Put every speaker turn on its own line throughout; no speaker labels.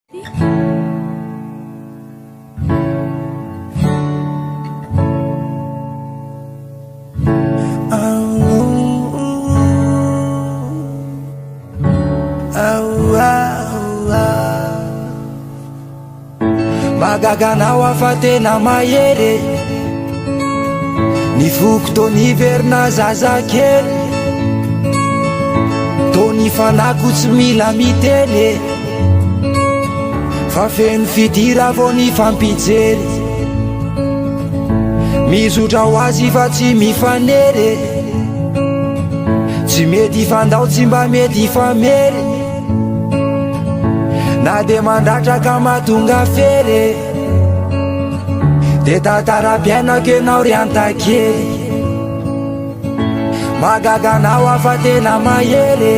Magaganao afa tena mahery ny foko tony verina zazakely tony fanako tsy mila miteny fa feno fidira vo ny fampijery mizotra ho azy fa tsy mifanery tsy mety fandao tsy mba mety famery na de mandratraka mahatonga fery de tatara-piainako enao ry antakely magaganao afa tena mahery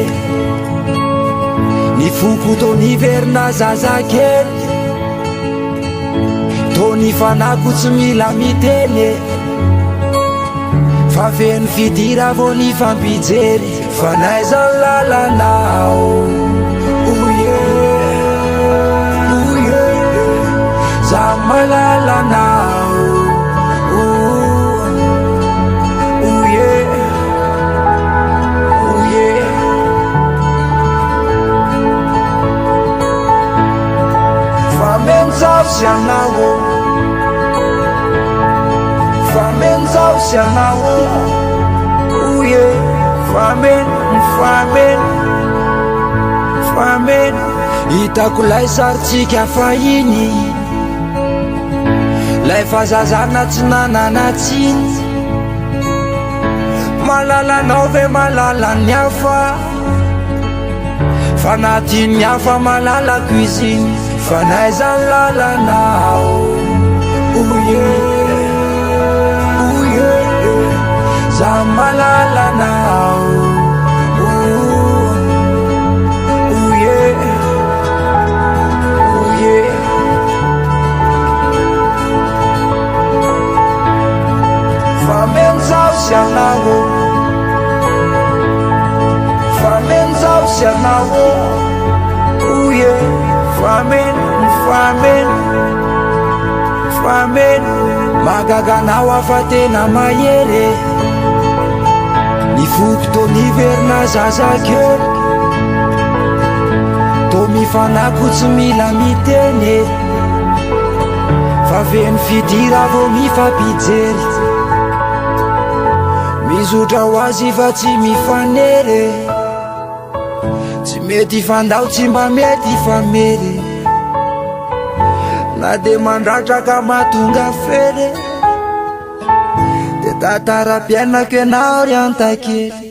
ny foko tony verina zazakely tony fanako tsy mila miteny fa feno fidira vo ny fampijery fa naizany lalanao za malalanao famenzao sianao famenzao sianao famen hitako lay saritsika fahiny lay fazazana tsy nanana tsiny malalanao ve malalany hafa fa natiny hafa malalako iziny fa naizany lalanao za malalanao famenzao sianao famenzao sianao famen magaganao afa tena mahery ny foko tony verina zazakely to mifanako tsy mila miteny fa veno fidira vo mifampijery mizotra ho azy fa tsy mifanery tsy mety fandao tsy mba mety famery na de mandratraka mahatonga fery de tatara-piainako enao ry antakely